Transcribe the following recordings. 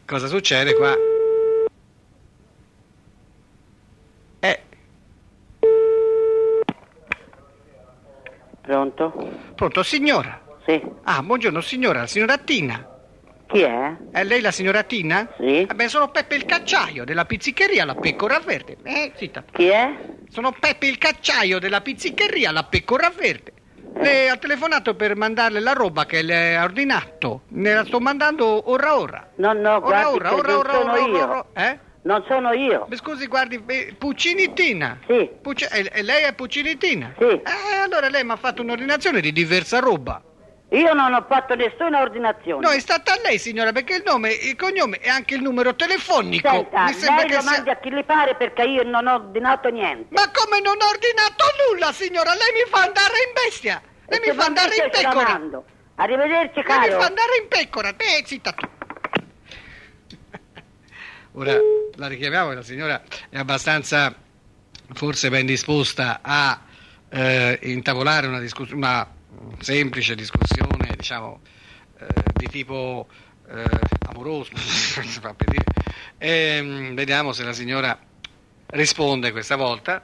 Cosa succede qua? Pronto? Pronto, signora? Sì. Ah, buongiorno signora, signora Tina. Chi è? È lei la signora Tina? Sì. Beh, sono Peppe il cacciaio della pizzicheria La Pecora Verde. Zitta. Chi è? Sono Peppe il cacciaio della pizzicheria La Pecora Verde. Le ha telefonato per mandarle la roba che le ha ordinato. Ne la sto mandando ora. No, guardi, Ora. non sono io. Non sono io. Mi scusi, guardi, Puccini Tina. Sì. E lei è Puccini Tina? Sì. Allora lei mi ha fatto un'ordinazione di diversa roba. Io non ho fatto nessuna ordinazione. No, è stata lei, signora, perché il nome, il cognome e anche il numero telefonico. Senta, Mi sembra lei che lo sia... mandi a chi le pare perché io non ho ordinato niente. Ma come non ho ordinato nulla, signora? Lei mi fa andare in bestia. Lei mi fa andare in pecora. Arrivederci, caro. Lei mi fa andare in pecora. Zitta tu. Ora la richiamiamo, la signora è abbastanza forse ben disposta a intavolare una semplice discussione, diciamo, di tipo amoroso, si fa per dire. Vediamo se la signora risponde questa volta.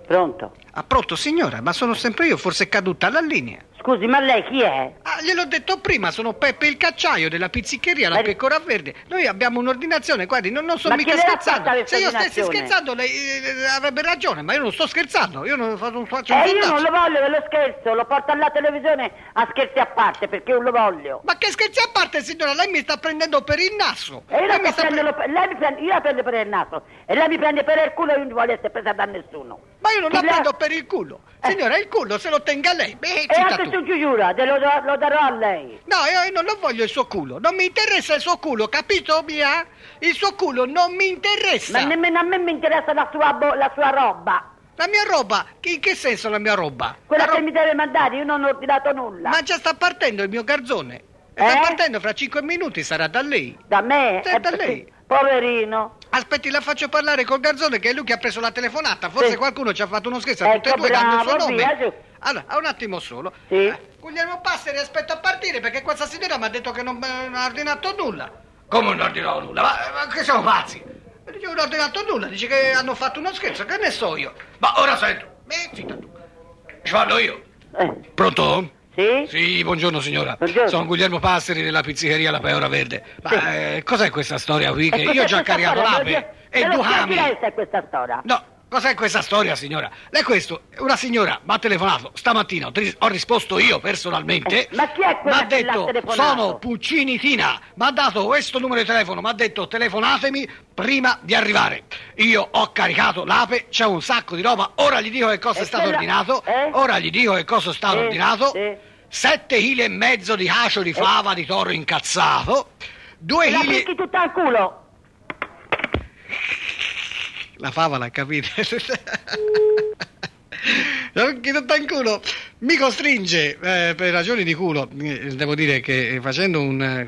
Pronto? Ah, pronto signora, ma sono sempre io, forse è caduta la linea. Scusi, ma lei chi è? Ah, gliel'ho detto prima, sono Peppe il cacciaio della pizzicheria La Pecora Verde. Noi abbiamo un'ordinazione, guardi, non sto Ma mica chi le ha scherzando. fatta questa Se io stessi ordinazione? scherzando lei avrebbe ragione, ma io non sto scherzando, io non faccio un Io non lo voglio che lo scherzo, lo porto alla televisione a scherzi a parte perché io lo voglio. Ma che scherzi a parte, signora, lei mi sta prendendo per il naso. E io, Lei mi sta io la prendo per il naso e lei mi prende per il culo e non vuole essere presa da nessuno. Ma io non Chi la le ha- prendo per il culo. Signora, il culo se lo tenga lei. E anche su giura, lo darò a lei. No, io non lo voglio il suo culo. Non mi interessa il suo culo, capito, Mia? Il suo culo non mi interessa. Ma nemmeno a me mi interessa la sua roba. La mia roba? In che senso la mia roba? Quella La che mi deve mandare, io non ho ordinato nulla. Ma già sta partendo il mio garzone. Sta partendo fra 5 minuti, sarà da lei. Da me? Sì, da lei. Poverino. Aspetti, la faccio parlare col garzone, che è lui che ha preso la telefonata. Forse Sì. qualcuno ci ha fatto uno scherzo a tutti e due bravo, dando il suo nome. via, giù. Allora, un attimo solo. Sì. Guglielmo Passeri, aspetto a partire perché questa signora mi ha detto che non ha ordinato nulla. Come non ha ordinato nulla? Ma che siamo pazzi? Dice che non ha ordinato nulla, dice che hanno fatto uno scherzo, che ne so io. Ma ora sento. Zitta tu. Ci parlo io. Pronto? Sì? Sì, buongiorno signora. Buongiorno. Sono Guglielmo Passeri della pizzicheria La Pecora Verde. Ma Sì. cos'è questa storia qui? Che cos'è io ho già questa caricato storia? l'ape e Me lo due spieghi ami. lei se è questa storia? No, cos'è questa storia, signora? Lei questo, una signora mi ha telefonato stamattina, ho risposto io personalmente. Ma chi è quella Mi ha che l'ha detto, telefonato? sono Puccini Tina. Mi ha dato questo numero di telefono, mi ha detto telefonatemi prima di arrivare. Io ho caricato l'ape, c'è un sacco di roba, ora gli dico che cosa è stato ordinato. Ora gli dico che cosa è stato ordinato. Sì. 7 kg e mezzo di cacio di fava di toro incazzato, 2 La kg... picchi tutta al culo. La fava l'ha capita. La picchi tutta in culo. Mi costringe, per ragioni di culo, devo dire che facendo un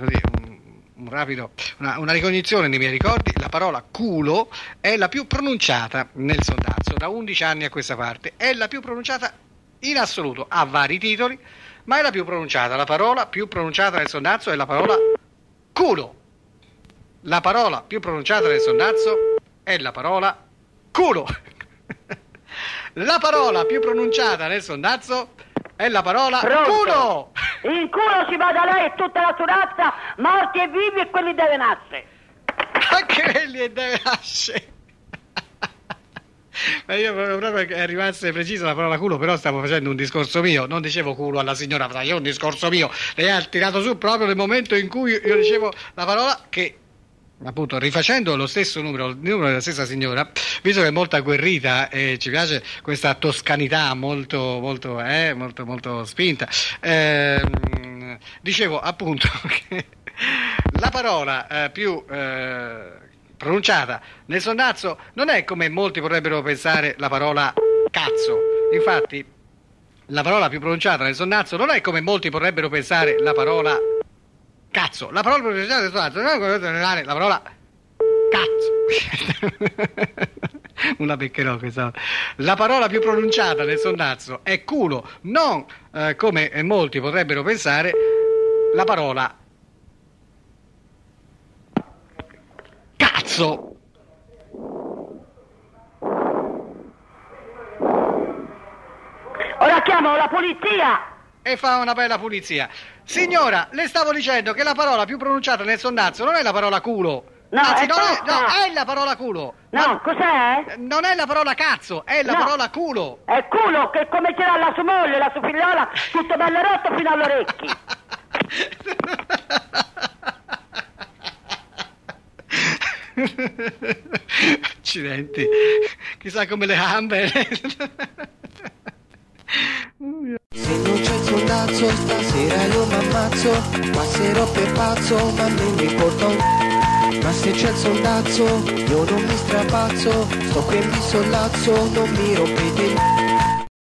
rapido, una ricognizione nei miei ricordi, la parola culo è la più pronunciata nel sondazzo, da 11 anni a questa parte, è la più pronunciata in assoluto, ha vari titoli, ma è la più pronunciata. La parola più pronunciata nel sondazzo è la parola culo. La parola più pronunciata nel sondazzo è la parola culo. La parola più pronunciata nel sondazzo è la parola Pronto? culo. In culo ci vada lei e tutta la sua razza, morti e vivi e quelli deve nascere. Anche quelli e deve nascere. Ma io proprio che arrivasse precisa la parola culo, però stavo facendo un discorso mio, non dicevo culo alla signora, facevo un discorso mio. Lei ha tirato su proprio nel momento in cui io dicevo la parola che, appunto, rifacendo lo stesso numero, il numero della stessa signora, visto che è molto agguerrita e ci piace questa toscanità molto spinta, dicevo appunto che la parola più pronunciata nel sondazzo non è, come molti vorrebbero pensare, la parola cazzo, Infatti, la parola più pronunciata nel sonnazzo non è, come molti vorrebbero pensare, la parola cazzo. La parola più pronunciata nel sonnazzo non è come la parola cazzo. Una beccherò questa. La parola più pronunciata nel sonnazzo è culo, non come molti potrebbero pensare, la parola cazzo. Ora chiamo la polizia! E fa una bella pulizia. Signora, le stavo dicendo che la parola più pronunciata nel sonnazzo non è la parola culo. No, Anzi, è no, tosta. è la parola culo. No, cos'è? Non è la parola cazzo, è la No. parola culo. È culo che come ce l'ha la sua moglie, la sua figliola, tutto bello rotto fino agli orecchi. Accidenti, chissà come le gambe. Se non c'è il sondazzo stasera io m'ammazzo, passerò per pazzo ma non mi importa ma se c'è il sondazzo io non mi strapazzo, sto qui e mi sollazzo, non mi rompete